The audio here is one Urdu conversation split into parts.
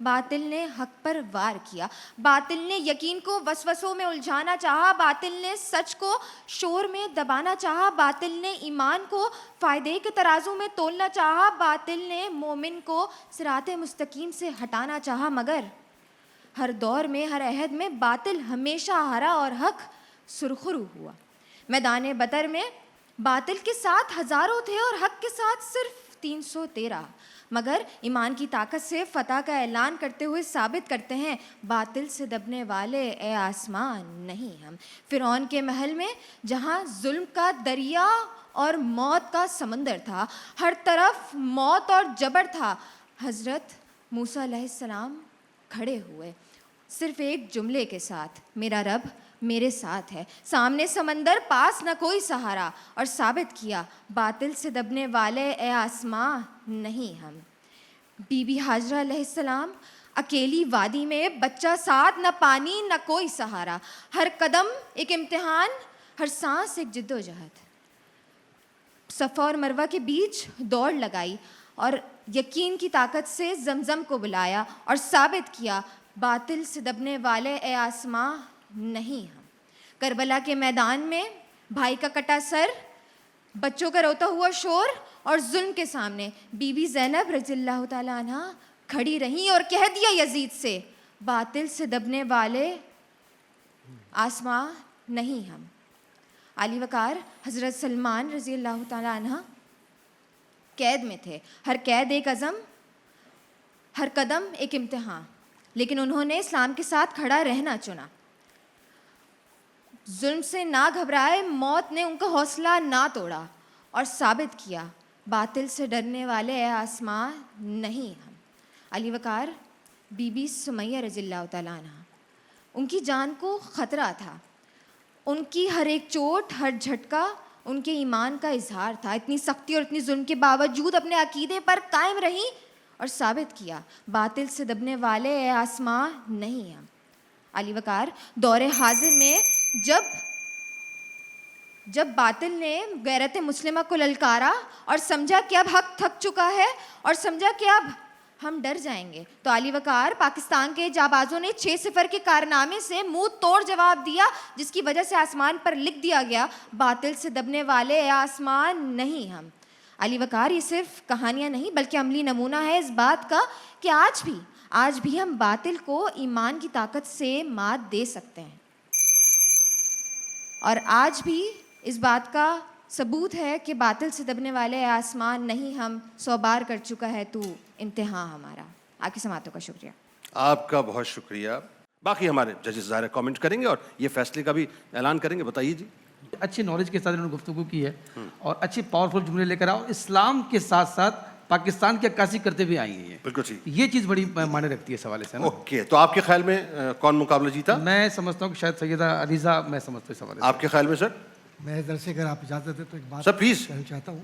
باطل نے حق پر وار کیا، باطل نے یقین کو وسوسوں میں الجھانا چاہا، باطل نے سچ کو شور میں دبانا چاہا، باطل نے ایمان کو فائدے کے ترازو میں تولنا چاہا، باطل نے مومن کو صراط مستقیم سے ہٹانا چاہا، مگر ہر دور میں، ہر عہد میں باطل ہمیشہ ہارا اور حق سرخرو ہوا۔ میدان بدر میں باطل کے ساتھ ہزاروں تھے اور حق کے ساتھ صرف 313، مگر ایمان کی طاقت سے فتح کا اعلان کرتے ہوئے ثابت کرتے ہیں، باطل سے دبنے والے اے آسمان نہیں ہم۔ فرعون کے محل میں جہاں ظلم کا دریا اور موت کا سمندر تھا، ہر طرف موت اور جبر تھا، حضرت موسیٰ علیہ السلام کھڑے ہوئے صرف ایک جملے کے ساتھ، میرا رب میرے ساتھ ہے، سامنے سمندر پاس نہ کوئی سہارا، اور ثابت کیا باطل سے دبنے والے اے آسمان نہیں ہم۔ بی بی ہاجرہ علیہ السلام اکیلی وادی میں، بچہ ساتھ، نہ پانی نہ کوئی سہارا، ہر قدم ایک امتحان، ہر سانس ایک جد و جہد، صفا اور مروہ کے بیچ دوڑ لگائی اور یقین کی طاقت سے زمزم کو بلایا اور ثابت کیا باطل سے دبنے والے اے آسمان نہیں ہم۔ کربلا کے میدان میں بھائی کا کٹا سر، بچوں کا روتا ہوا شور اور ظلم کے سامنے بی بی زینب رضی اللہ تعالیٰ عنہ کھڑی رہیں اور کہہ دیا یزید سے، باطل سے دبنے والے آسمان نہیں ہم۔ علی وقار حضرت سلمان رضی اللہ تعالیٰ عنہ قید میں تھے، ہر قید ایک عزم، ہر قدم ایک امتحان، لیکن انہوں نے اسلام کے ساتھ کھڑا رہنا چنا، ظلم سے نہ گھبرائے، موت نے ان کا حوصلہ نہ توڑا اور ثابت کیا باطل سے ڈرنے والے اے آسمان نہیں ہم۔ علی وقار بی بی سمیہ رضی اللہ تعالیٰ عنہ، ان کی جان کو خطرہ تھا، ان کی ہر ایک چوٹ، ہر جھٹکا ان کے ایمان کا اظہار تھا، اتنی سختی اور اتنی ظلم کے باوجود اپنے عقیدے پر قائم رہیں اور ثابت کیا باطل سے دبنے والے اے آسمان نہیں ہم۔ علی وقار دور حاضر میں جب باطل نے غیرت مسلمہ کو للکارا اور سمجھا کہ اب حق تھک چکا ہے اور سمجھا کہ اب ہم ڈر جائیں گے، تو علی وقار پاکستان کے جانبازوں نے 6-0 کے کارنامے سے منہ توڑ جواب دیا، جس کی وجہ سے آسمان پر لکھ دیا گیا باطل سے دبنے والے اے آسمان نہیں ہم۔ علی وقار یہ صرف کہانیاں نہیں بلکہ عملی نمونہ ہے اس بات کا کہ آج بھی ہم باطل کو ایمان کی طاقت سے مات دے سکتے ہیں، اور آج بھی اس بات کا ثبوت ہے کہ باطل سے دبنے والے آسمان نہیں ہم، 100 بار کر چکا ہے تو امتحان ہمارا۔ آپ کی سماعتوں کا شکریہ۔ آپ کا بہت شکریہ۔ باقی ہمارے ججز ظاہر کامنٹ کریں گے اور یہ فیصلے کا بھی اعلان کریں گے۔ بتائیے جی۔ اچھی نالج کے ساتھ انہوں نے گفتگو کی ہے اور اچھی پاورفل جملے لے کر آؤ، اسلام کے ساتھ ساتھ پاکستان کی عکاسی کرتے ہوئے آئی ہیں، بالکل ٹھیک، یہ چیز بڑی معنی رکھتی ہے اس حوالے سے۔ اوکے، تو آپ کے خیال میں کون مقابلہ جیتا؟ میں سمجھتا ہوں کہ شاید سیدہ علیزہ، میں سمجھتا ہوں اس حوالے سے۔ آپ کے خیال میں سر؟ میں ادھر سے اگر آپ اجازت دیں تو ایک بات سر پلیز۔ کہنا چاہتا ہوں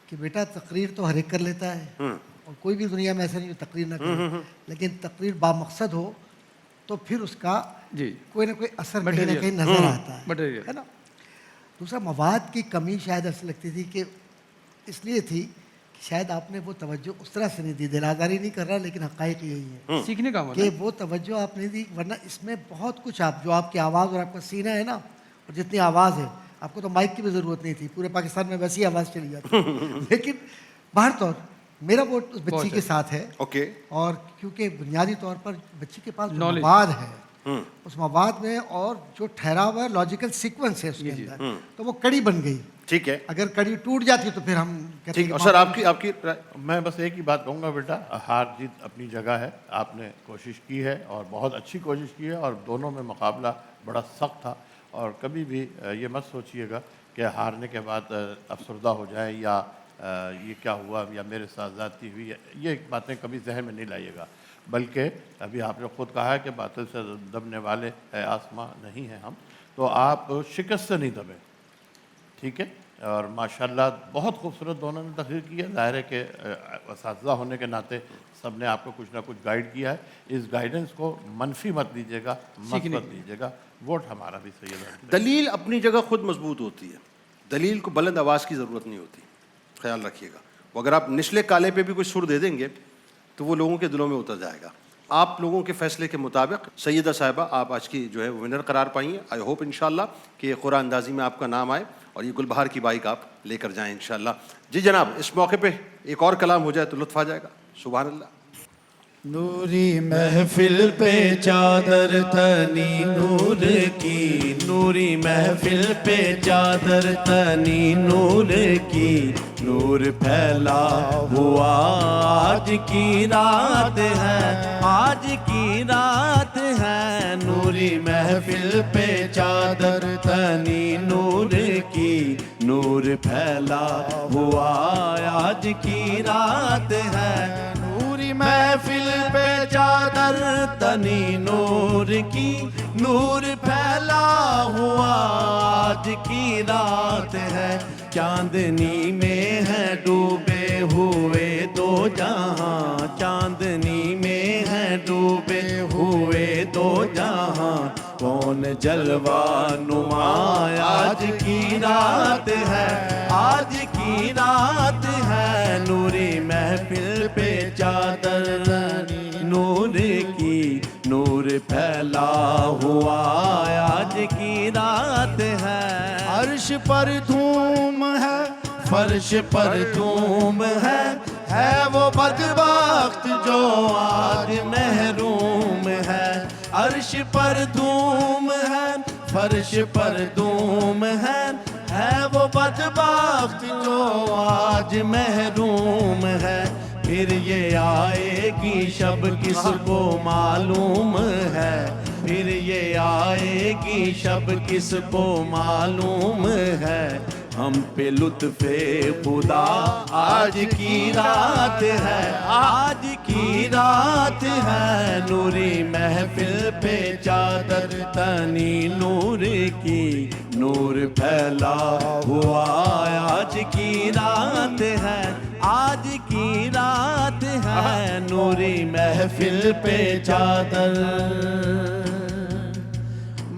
کہ بیٹا تقریر تو ہر ایک کر لیتا ہے، اور کوئی بھی دنیا میں ایسا نہیں جو تقریر نہ کرے، لیکن تقریر بامقصد ہو تو پھر اس کا جی کوئی نہ کوئی اثر کہیں نہ کہیں نظر آتا مٹیریل ہے نا۔ دوسرا، مواد کی کمی شاید ایسا لگتی تھی کہ اس لیے تھی کہ شاید آپ نے وہ توجہ اس طرح سے نہیں دی، دلآزاری نہیں کر رہا لیکن حقائق یہی ہے سیکھنے کا عمل کہ وہ توجہ آپ نے دی، ورنہ اس میں بہت کچھ جو آپ کی آواز اور آپ کا سینہ ہے نا، اور جتنی آواز ہے، آپ کو تو مائک کی بھی ضرورت نہیں تھی، پورے پاکستان میں ویسی آواز چلی جاتی، لیکن باہر طور میرا ووٹ اس بچی کے ساتھ ہے۔ اوکے، اور کیونکہ بنیادی طور پر بچی کے پاس جو مواد ہے، اس مواد میں اور جو ٹھہرا ہوا ہے لاجیکل سیکوینس ہے اس کے اندر، تو وہ کڑی بن گئی۔ ٹھیک ہے، اگر کڑی ٹوٹ جاتی تو پھر ہم کہتے ٹھیک ہے۔ سر آپ کی میں بس ایک ہی بات کہوں گا، بیٹا ہار جیت اپنی جگہ ہے، آپ نے کوشش کی ہے اور بہت اچھی کوشش کی ہے، اور دونوں میں مقابلہ بڑا سخت تھا، اور کبھی بھی یہ مت سوچیے گا کہ ہارنے کے بعد افسردہ ہو جائے یا یہ کیا ہوا یا میرے ساتھ زیادتی ہوئی، یہ باتیں کبھی ذہن میں نہیں لائیے گا، بلکہ ابھی آپ نے خود کہا ہے کہ باطل سے دبنے والے اے آسمان نہیں ہیں ہم، تو آپ شکست سے نہیں دبے، ٹھیک ہے۔ اور ماشاءاللہ بہت خوبصورت دونوں نے تقریر کی ہے، ظاہر ہے کہ اساتذہ ہونے کے ناطے سب نے آپ کو کچھ نہ کچھ گائیڈ کیا ہے، اس گائیڈنس کو منفی مت لیجیے گا، مثبت لیجیے گا۔ ووٹ ہمارا بھی صحیح ہے۔ دلیل اپنی جگہ خود مضبوط ہوتی ہے، دلیل کو بلند آواز کی ضرورت نہیں ہوتی، خیال رکھیے گا۔ وہ اگر آپ نچلے کالے پہ بھی کوئی سر دے دیں گے تو وہ لوگوں کے دلوں میں اتر جائے گا۔ آپ لوگوں کے فیصلے کے مطابق سیدہ صاحبہ آپ آج کی جو ہے ونر قرار پائیں گے. آئی ہوپ انشاءاللہ کہ قرآن اندازی میں آپ کا نام آئے اور یہ گلبہار کی بائک آپ لے کر جائیں انشاءاللہ. جی جناب, اس موقع پہ ایک اور کلام ہو جائے تو لطف آ جائے گا. سبحان اللہ. نوری محفل پہ چادر تنی نور کی, نوری محفل پہ چادر تنی نور کی, نور پھیلا ہوا آج کی رات ہے, آج کی رات ہے. نوری محفل پہ چادر تنی نور کی, نور پھیلا ہوا آج کی رات ہے. نوری محفل پہ چادر تنی نور کی, نور پھیلا ہوا آج کی رات ہے. چاندنی میں ہے ڈوبے ہوئے دو جہاں, چاندنی میں ہے ڈوبے ہوئے دو جہاں. کون جلوہ نما آج کی رات ہے, آج کی رات ہے. نوری محفل پہ چادر نور کی, نور پھیلا ہوا آج کی رات ہے. عرش پر دھوم ہے, فرش پر دھوم ہے وہ بدبخت جو آج محروم ہے. عرش پر دھوم ہے, فرش پر دھوم ہے وہ بدبخت جو آج محروم ہے. پھر یہ آئے گی شب کس کو معلوم ہے, پھر یہ آئے گی شب کس کو معلوم ہے. ہم پہ لطف خدا آج کی رات ہے, آج کی رات ہے. نوری محفل پہ چادر تنی نور کی, نور پھیلا ہوا آج کی رات ہے, آج کی رات ہے. نوری محفل پہ چادر.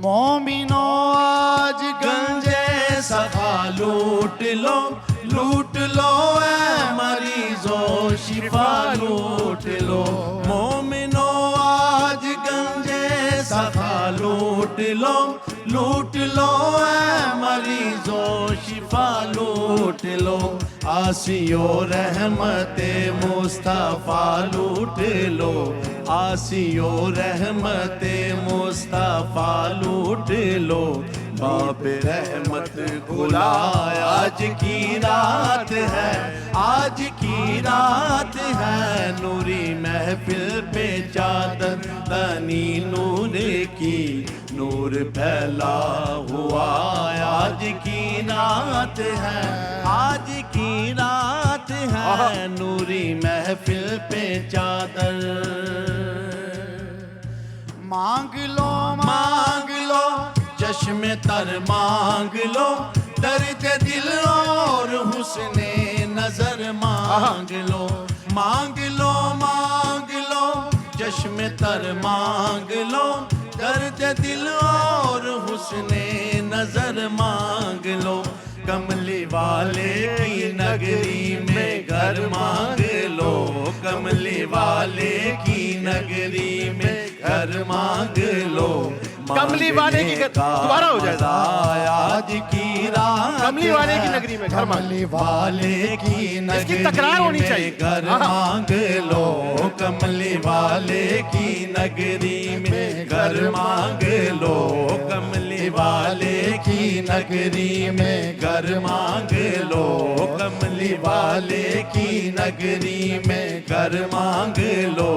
مومنو آج گنجے صفا لوٹ لو, لوٹ لو اے مریضو شفا لوٹ لو. مومنو آج گنجے صفا لوٹ لو, لوٹ لو اے مریضو شفا لوٹ لو. آسیو رحمت مصطفیٰ لوٹ لو, آسیو رحمت مصطفیٰ لوٹ لو. باب رحمت کھلا آج کی رات ہے, آج کی رات ہے. نوری محفل پہ چادر تنی نور کی, نور پھیلا ہوا آج کی رات ہے, آج کی رات ہے. نوری محفل پہ چادر. مانگ لو مانگ لو چشم تر مانگ لو, درد دل اور حسن نظر مانگ لو. مانگ لو مانگ لو چشم تر مانگ لو, درد دل اور حسن نظر مانگ لو. کملی والے کی نگری میں گھر مانگ لو, کملی والے کی نگری میں گھر مانگ لو. کملی والے کی دوبارہ ہو جائے آج کی رات, کملی والے کی نگری میں گھر مانگ کملی والے کی نگری تکرار ہونی چاہیے. میں گھر مانگ لو, کملی والے کی نگری میں گھر مانگ لو. کملی والے کی نگری میں گھر مانگ لو, کملی والے کی نگری میں گھر مانگ لو.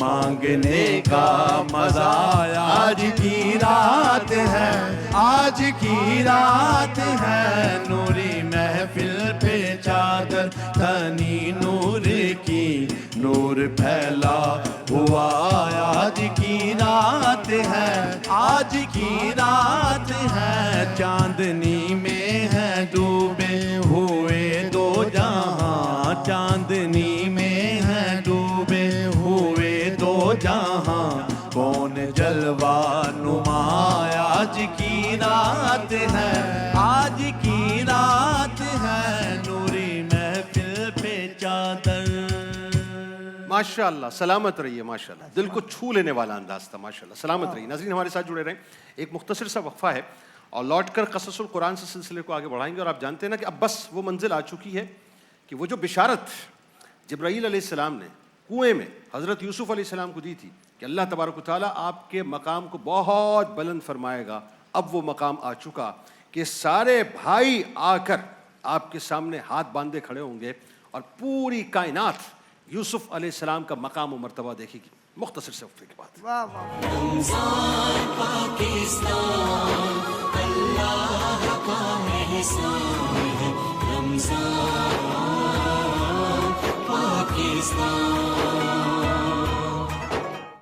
مانگنے کا مزہ آج کی رات ہے, آج کی رات ہے. نوری محفل پہ چادر تنی نور کی, نور پھیلا ہوا آج کی رات ہے, آج کی رات ہے. چاندنی میں ہے ڈوبے ہوئے دو جہاں, چاندنی میں ہے ڈوبے ہوئے دو جہاں. کون جلوہ نما آج کی رات ہے, آج کی رات ہے. نوری محفل پہ چادر. ماشاء اللہ سلامت رہیے ماشاء اللہ, دل کو چھو لینے والا انداز تھا ماشاء اللہ, سلامت رہیے. ناظرین ہمارے ساتھ جڑے رہیں, ایک مختصر سا وقفہ ہے اور لوٹ کر قصص القرآن سے سلسلے کو آگے بڑھائیں گے. اور آپ جانتے ہیں نا کہ اب بس وہ منزل آ چکی ہے کہ وہ جو بشارت جبرائیل علیہ السلام نے کنویں میں حضرت یوسف علیہ السلام کو دی تھی کہ اللہ تبارک و تعالیٰ آپ کے مقام کو بہت بلند فرمائے گا, اب وہ مقام آ چکا کہ سارے بھائی آ کر آپ کے سامنے ہاتھ باندھے کھڑے ہوں گے اور پوری کائنات یوسف علیہ السلام کا مقام و مرتبہ دیکھے گی. مختصر سے وقفے کے بعد. واہ واہ.